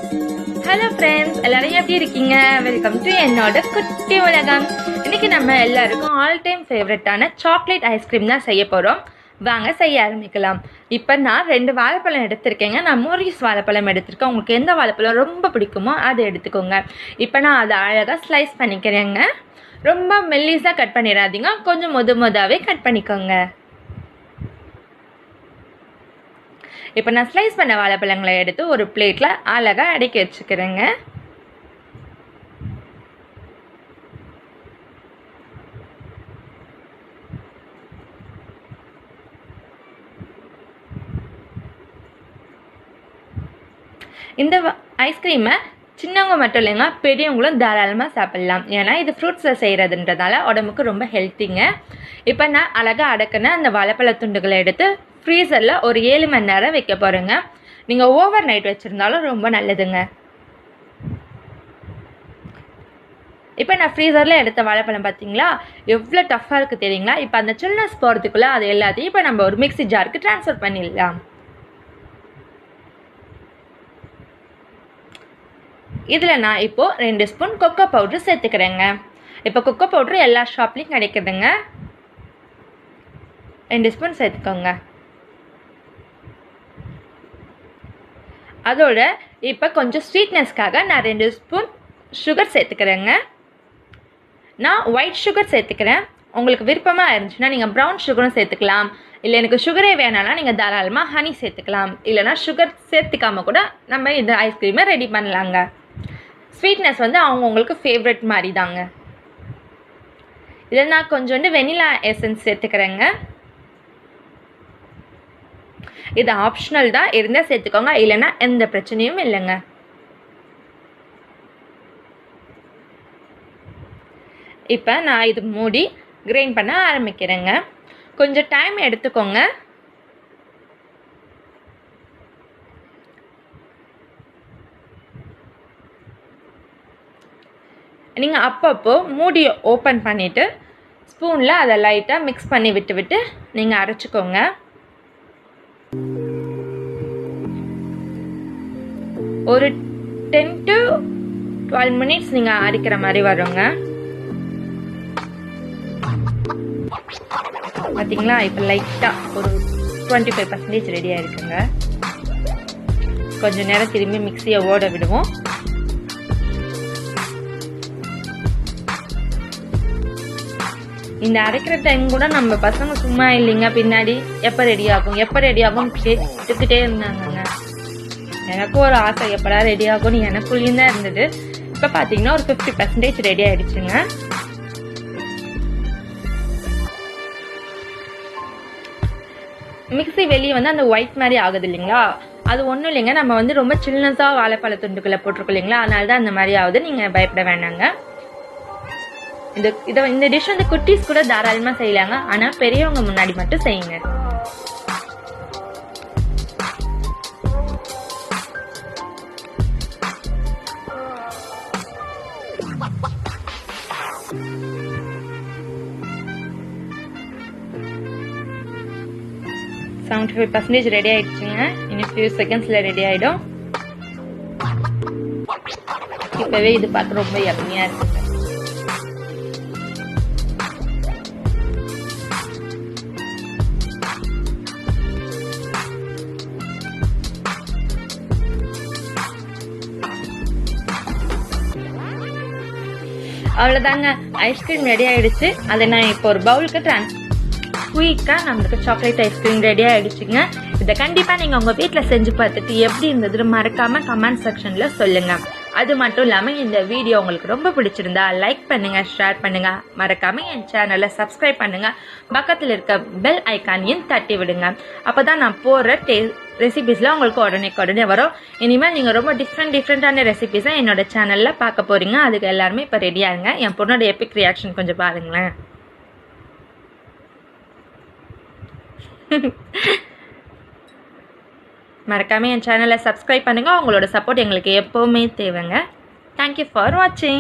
Hello friends, எல்லாரும் எப்படி இருக்கீங்க? வெல்கம் டு என்னோட குட்டி உலகம். இன்னைக்கு நம்ம எல்லாருக்கும் ஆல் டைம் ஃபேவரட்டான சாக்லேட் ஐஸ்கிரீம் தான் செய்ய போகிறோம். வாங்க செய்ய ஆரம்பிக்கலாம். இப்போ நான் 2 வாழைப்பழம் எடுத்திருக்கேங்க. நான் மோரிஸ் வாழைப்பழம் எடுத்திருக்கேன். உங்களுக்கு எந்த வாழைப்பழம் ரொம்ப பிடிக்குமோ அதை எடுத்துக்கோங்க. இப்போ நான் அதை அழகாக ஸ்லைஸ் பண்ணிக்கிறேங்க. ரொம்ப மெல்லிஸாக கட் பண்ணிடாதீங்க, கொஞ்சம் மொதவே கட் பண்ணிக்கோங்க. இப்போ நான் ஸ்லைஸ் பண்ண வாழைப்பழங்களை எடுத்து ஒரு பிளேட்டில் அழகாக அடுக்கி வச்சுக்கிறேங்க. இந்த ஐஸ்கிரீமை சின்னவங்க மட்டும் இல்லைங்க, பெரியவங்களும் தாராளமாக சாப்பிட்லாம். ஏன்னா இது ஃப்ரூட்ஸில் செய்கிறதுன்றதால உடம்புக்கு ரொம்ப ஹெல்த்திங்க. இப்போ நான் அழகாக அடக்கின அந்த வாழைப்பழ துண்டுகளை எடுத்து ஃப்ரீசரில் ஒரு 7 மணி நேரம் வைக்க போகிறேங்க. நீங்கள் ஓவர் நைட் வச்சுருந்தாலும் ரொம்ப நல்லதுங்க. இப்போ நான் ஃப்ரீசரில் எடுத்த வாழைப்பழம் பார்த்தீங்களா எவ்வளோ டஃப்பாக இருக்குது தெரியுங்களா? இப்போ அந்த சில்னஸ் போகிறதுக்குள்ளே அது எல்லாத்தையும் இப்போ நம்ம ஒரு மிக்ஸி ஜாருக்கு ட்ரான்ஸ்ஃபர் பண்ணிடலாம். இதில் நான் இப்போது 2 ஸ்பூன் கொக்கோ பவுட்ரு சேர்த்துக்கிறேங்க. இப்போ கொக்கோ பவுட்ரு எல்லா ஷாப்லேயும் கிடைக்குதுங்க. 2 ஸ்பூன் சேர்த்துக்கோங்க. அதோட இப்போ கொஞ்சம் ஸ்வீட்னஸ்க்காக நான் 2 ஸ்பூன் சுகர் சேர்த்துக்கிறேங்க. நான் ஒயிட் சுகர் சேர்த்துக்கிறேன். உங்களுக்கு விருப்பமாக இருந்துச்சுன்னா நீங்கள் ப்ரௌன் சுகரும் சேர்த்துக்கலாம். இல்லை எனக்கு சுகரே வேணாம்னா நீங்கள் தாராளமாக ஹனி சேர்த்துக்கலாம். இல்லைனா சுகர் சேர்த்துக்காமல் கூட நம்ம இந்த ஐஸ்கிரீமை ரெடி பண்ணலாங்க. ஸ்வீட்னஸ் வந்து அவங்கவுங்களுக்கு ஃபேவரட் மாதிரி தாங்க. இதில் நான் கொஞ்சோண்டு வெனிலா எசன்ஸ் சேர்த்துக்கிறேங்க. இது ஆப்ஷனல் தான், இருந்தால் சேர்த்துக்கோங்க, இல்லைன்னா எந்த பிரச்சனையும் இல்லைங்க. இப்போ நான் இது மூடி கிரைண்ட் பண்ண ஆரம்பிக்கிறேங்க. கொஞ்சம் டைம் எடுத்துக்கோங்க. நீங்கள் அப்பப்போ மூடியை ஓப்பன் பண்ணிவிட்டு ஸ்பூனில் அதை லைட்டாக மிக்ஸ் பண்ணி விட்டு நீங்கள் அரைச்சிக்கோங்க. ஒரு 10 to 12 மினிட்ஸ் நீங்கள் அரைக்கிற மாதிரி வருங்க. பார்த்தீங்களா? இப்போ லைட்டாக ஒரு 25% ரெடியாக இருக்குங்க. கொஞ்சம் நேரம் திரும்பி மிக்சியை ஓட விடுவோம். இந்த அரைக்கிற டைம் கூட நம்ம பசங்க சும்மா இல்லைங்க, பின்னாடி எப்போ ரெடி ஆகும் கேட்டுக்கிட்டே இருந்தாங்கங்க. எனக்கும் ஒரு ஆசை எப்படா ரெடி ஆகும்னு எனக்குள்ளேயும் தான் இருந்தது. இப்போ பார்த்தீங்கன்னா ஒரு 50% ரெடி ஆகிடுச்சுங்க. மிக்ஸி வெளியே வந்து அந்த ஒயிட் மாதிரி ஆகுது இல்லைங்களா? அது ஒன்றும் இல்லைங்க, நம்ம வந்து ரொம்ப சில்னஸாக வாழைப்பழ துண்டுக்குள்ளே போட்டிருக்கோம் இல்லைங்களா? அதனால தான் அந்த மாதிரி ஆகுது. நீங்கள் பயப்பட வேண்டாங்க. இந்த டிஷ் வந்து குட்டீஸ் கூட தாராளமாக செய்யலாங்க. ஆனால் பெரியவங்க முன்னாடி மட்டும் செய்யுங்க. Sound 75% ரெடி ஆயிடுச்சுங்க. இன்னும் ஃபியூ செகண்ட்ஸ்ல ரெடி ஆயிடும். இப்பவே இது பார்க்க ரொம்ப யம்மியா இருக்குங்க. அவ்வளோதாங்க, ஐஸ்கிரீம் ரெடி ஆயிடுச்சு. அதை நான் இப்போ ஒரு பவுலுக்கு குயிக்காக நம்மளுக்கு சாக்லேட் ஐஸ்கிரீம் ரெடி ஆகிடுச்சுங்க. இதை கண்டிப்பாக நீங்கள் உங்கள் வீட்டில் செஞ்சு பார்த்துட்டு எப்படி இருந்ததுன்னு மறக்காமல் கமெண்ட் செக்ஷனில் சொல்லுங்கள். அது மட்டும் இல்லாமல் இந்த வீடியோ உங்களுக்கு ரொம்ப பிடிச்சிருந்தா லைக் பண்ணுங்கள், ஷேர் பண்ணுங்கள், மறக்காமல் என் சேனலை சப்ஸ்கிரைப் பண்ணுங்கள். பக்கத்தில் இருக்க பெல் ஐக்கானையும் தட்டி விடுங்க. அப்போ தான் நான் போடுற ரெசிபீஸ்லாம் உங்களுக்கு உடனே வரும். இனிமேல் நீங்கள் ரொம்ப டிஃப்ரெண்டான ரெசிபீஸை என்னோட சேனலில் பார்க்க போகிறீங்க. அதுக்கு எல்லாருமே இப்போ ரெடியாகுங்க. என் பொண்ணோட எபிக் ரியாக்ஷன் கொஞ்சம் பாருங்களேன். மறக்காம என் சேனலை சப்ஸ்கிரைப் பண்ணுங்க. உங்களோட சப்போர்ட் எங்களுக்கு எப்பவுமே தேவைங்க. தேங்க்யூ ஃபார் வாட்சிங்.